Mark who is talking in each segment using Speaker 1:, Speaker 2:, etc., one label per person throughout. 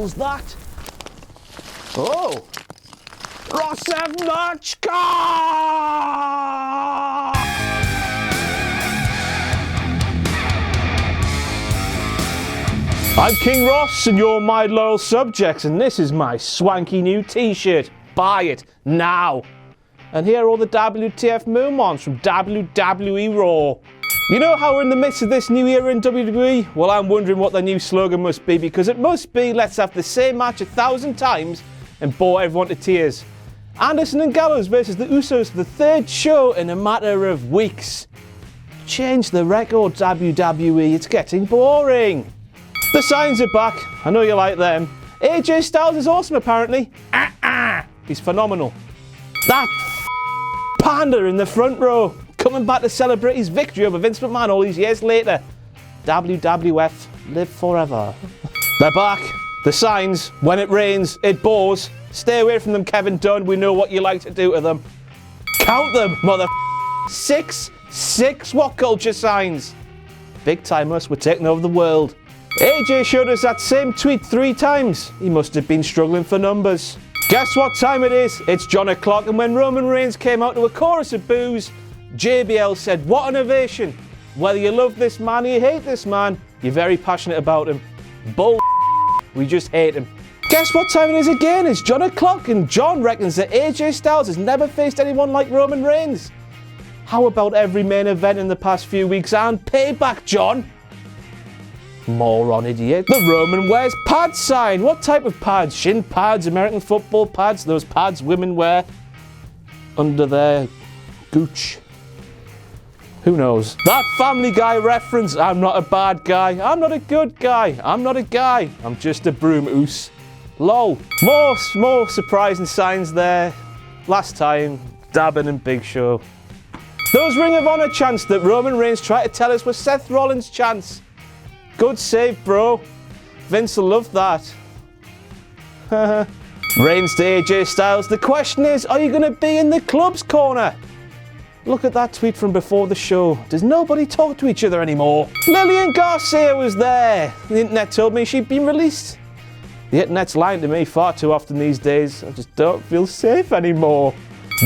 Speaker 1: hell's that? Oh! Rosevnochka! I'm King Ross and you're my loyal subjects, and this is my swanky new t-shirt. Buy it now! And here are all the WTF Moments from WWE Raw. You know how we're in the midst of this new era in WWE? Well, I'm wondering what the new slogan must be, because it must be, let's have the same match 1,000 times and bore everyone to tears. Anderson and Gallows versus the Usos for the third show in a matter of weeks. Change the record, WWE, it's getting boring. The signs are back, I know you like them. AJ Styles is awesome apparently. He's phenomenal. That panda in the front row, coming back to celebrate his victory over Vince McMahon all these years later. WWF, live forever. They're back. The signs, when it rains, it pours. Stay away from them, Kevin Dunn. We know what you like to do to them. Count them, mother. 6 WhatCulture signs. Big timers, we're taking over the world. AJ showed us that same tweet 3 times. He must have been struggling for numbers. Guess what time it is? It's John o'clock, and when Roman Reigns came out to a chorus of boos, JBL said, what an ovation. Whether you love this man or you hate this man, you're very passionate about him. Bull. We just hate him. Guess what time it is again? It's John o'clock, and John reckons that AJ Styles has never faced anyone like Roman Reigns. How about every main event in the past few weeks and payback, John? Moron idiot. The Roman wears pads sign. What type of pads? Shin pads, American football pads, those pads women wear under their gooch. Who knows? That Family Guy reference. I'm not a bad guy. I'm not a good guy. I'm not a guy. I'm just a broom oos. Lol. More surprising signs there. Last time, Dabbin and Big Show. Those Ring of Honor chants that Roman Reigns tried to tell us were Seth Rollins chants. Good save, bro. Vince will love that. Reigns to AJ Styles. The question is, are you going to be in the club's corner? Look at that tweet from before the show. Does nobody talk to each other anymore? Lillian Garcia was there. The internet told me she'd been released. The internet's lying to me far too often these days. I just don't feel safe anymore.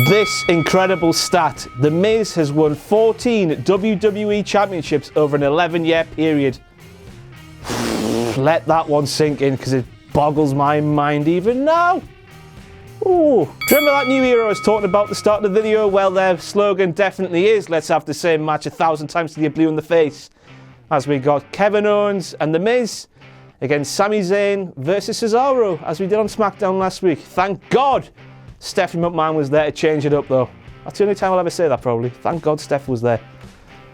Speaker 1: This incredible stat. The Miz has won 14 WWE championships over an 11-year period. Let that one sink in, because it boggles my mind even now. Ooh. Do you remember that new era I was talking about at the start of the video? Well, their slogan definitely is, let's have the same match 1,000 times till you're blue in the face. As we got Kevin Owens and The Miz against Sami Zayn versus Cesaro, as we did on SmackDown last week. Thank God Stephanie McMahon was there to change it up, though. That's the only time I'll ever say that, probably. Thank God Steph was there.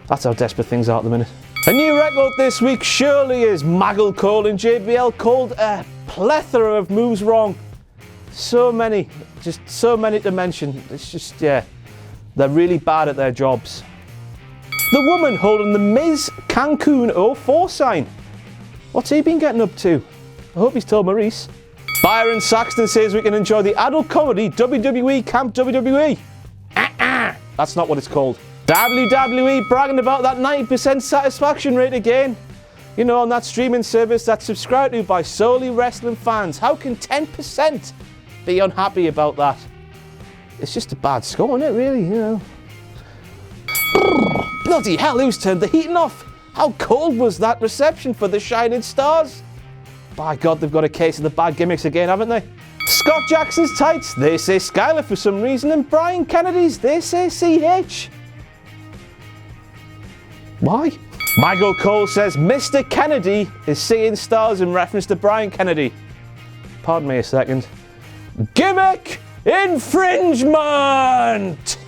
Speaker 1: That's how desperate things are at the minute. A new record this week surely is Maggle Cole and JBL called a plethora of moves wrong. So many, just so many to mention. It's just, yeah, they're really bad at their jobs. The woman holding the Miz Cancun 04 sign. What's he been getting up to? I hope he's told Maurice. Byron Saxton says we can enjoy the adult comedy WWE Camp WWE. That's not what it's called. WWE bragging about that 90% satisfaction rate again. You know, on that streaming service that's subscribed to by solely wrestling fans. How can 10% be unhappy about that? It's just a bad score, isn't it, really? You know. Bloody hell, who's turned the heating off? How cold was that reception for the Shining Stars? By God, they've got a case of the bad gimmicks again, haven't they? Scott Jackson's tights, they say Skylar for some reason, and Brian Kennedy's, they say CH. Why? Michael Cole says Mr. Kennedy is seeing stars in reference to Brian Kennedy. Pardon me a second. Gimmick infringement!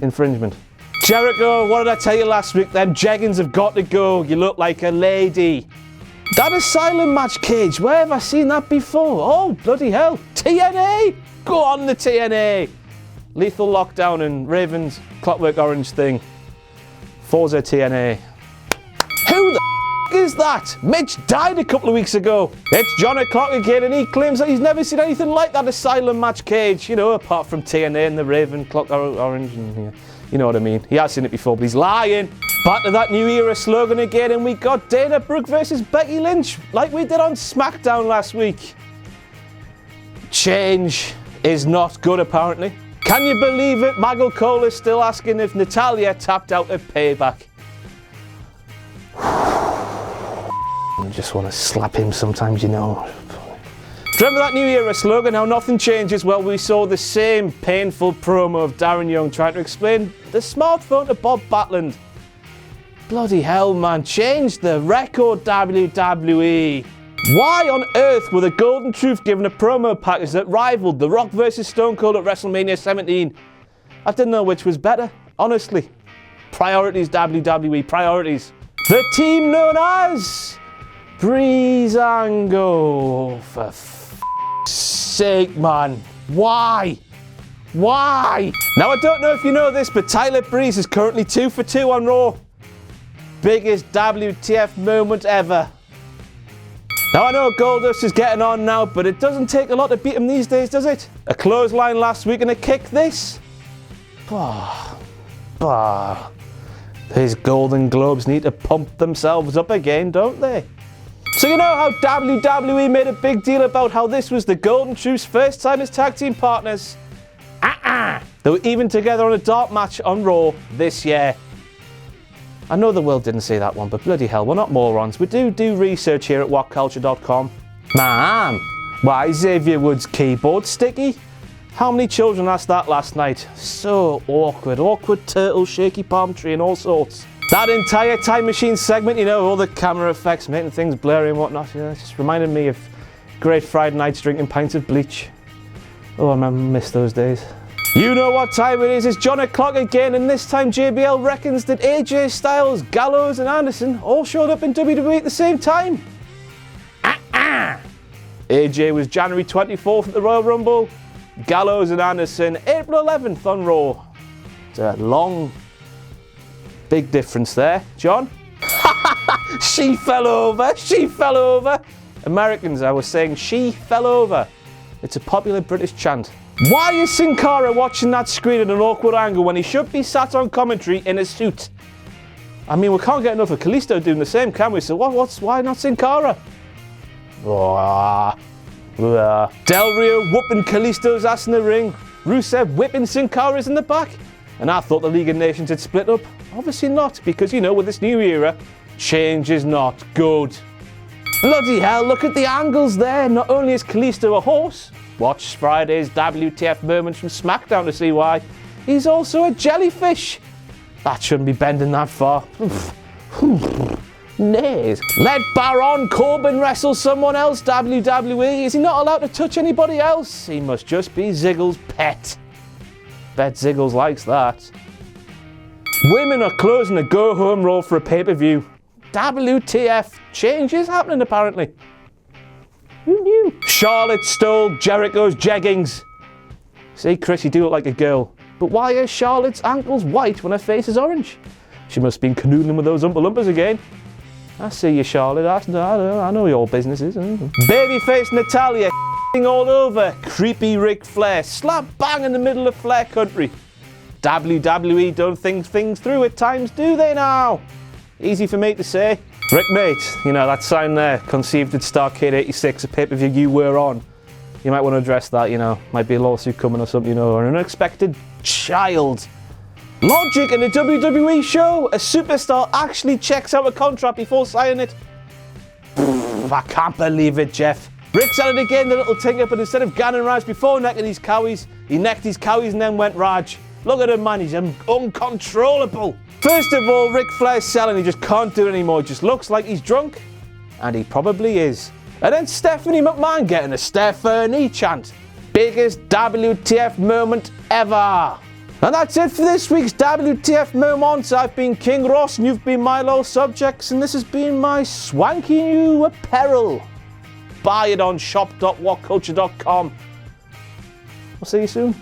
Speaker 1: Infringement. Jericho, what did I tell you last week? Them jeggings have got to go. You look like a lady. That asylum match cage, where have I seen that before? Oh, bloody hell. TNA! Go on the TNA! Lethal Lockdown and Raven's Clockwork Orange thing. Forza TNA. Who the is that? Mitch died a couple of weeks ago. It's John o'clock again, and he claims that he's never seen anything like that asylum match cage, you know, apart from TNA and the Raven Clock Orange and You know what I mean? He has seen it before, but he's lying. Back to that new era slogan again, and we got Dana Brooke versus Becky Lynch, like we did on SmackDown last week. Change is not good, apparently. Can you believe it? Maggle Cole is still asking if Natalya tapped out at Payback. I just want to slap him sometimes, you know. Remember that new era slogan, how nothing changes? Well, we saw the same painful promo of Darren Young trying to explain the smartphone to Bob Backlund. Bloody hell, man. Change the record, WWE. Why on earth were the Golden Truth given a promo package that rivaled The Rock vs Stone Cold at WrestleMania 17? I didn't know which was better, honestly. Priorities, WWE, priorities. The team known as Breezango. For f***'s sake, man. Why? Why? Now, I don't know if you know this, but Tyler Breeze is currently 2 for 2 on Raw. Biggest WTF moment ever. Now, I know Goldust is getting on now, but it doesn't take a lot to beat him these days, does it? A clothesline last week and a kick this? His Golden Globes need to pump themselves up again, don't they? So you know how WWE made a big deal about how this was the Golden Truth's first time as tag team partners? They were even together on a dark match on Raw this year. I know the world didn't say that one, but bloody hell, we're not morons. We do research here at WhatCulture.com. Ma'am, why is Xavier Woods' keyboard sticky? How many children asked that last night? So awkward. Awkward turtle, shaky palm tree and all sorts. That entire Time Machine segment, you know, all the camera effects making things blurry and whatnot, you know, it just reminded me of great Friday nights drinking pints of bleach. Oh, I miss those days. You know what time it is, it's John o'clock again, and this time JBL reckons that AJ Styles, Gallows and Anderson all showed up in WWE at the same time. AJ was January 24th at the Royal Rumble, Gallows and Anderson April 11th on Raw. It's a long, big difference there, John. She fell over, she fell over. Americans, I was saying she fell over. It's a popular British chant. Why is Sin Cara watching that screen at an awkward angle when he should be sat on commentary in a suit? I mean, we can't get enough of Kalisto doing the same, can we? So why not Sin Cara? Del Rio whooping Kalisto's ass in the ring. Rusev whipping Sin Cara's in the back. And I thought the League of Nations had split up. Obviously not, because you know, with this new era, change is not good. Bloody hell, look at the angles there. Not only is Kalisto a horse, watch Friday's WTF Moments from SmackDown to see why, he's also a jellyfish. That shouldn't be bending that far. Nays. Let Baron Corbin wrestle someone else, WWE. Is he not allowed to touch anybody else? He must just be Ziggles' pet. Bet Ziggles likes that. Women are closing a go-home Raw for a pay-per-view. WTF. Change is happening, apparently. Who knew? Charlotte stole Jericho's jeggings. See, Chris, you do look like a girl. But why are Charlotte's ankles white when her face is orange? She must have been canoodling with those Oompa Loompas again. I see you, Charlotte. I know your business is. Babyface Natalya all over creepy Ric Flair. Slap bang in the middle of Flair country. WWE don't think things through at times, do they now? Easy for me to say. Rick, mate, you know, that sign there, conceived at Starrcade 86, a pay-per-view you were on. You might want to address that, you know. Might be a lawsuit coming or something, you know, or an unexpected child. Logic in a WWE show? A superstar actually checks out a contract before signing it? I can't believe it, Jeff. Rick's at it again, the little tinker, but instead of ganning Raj before necking his cowies, he necked his cowies and then went Raj. Look at him, man, he's uncontrollable. First of all, Ric Flair's selling, he just can't do it anymore. He just looks like he's drunk, and he probably is. And then Stephanie McMahon getting a Stephanie chant. Biggest WTF moment ever. And that's it for this week's WTF Moments. I've been King Ross, and you've been my loyal subjects, and this has been my swanky new apparel. Buy it on shop.whatculture.com. I'll see you soon.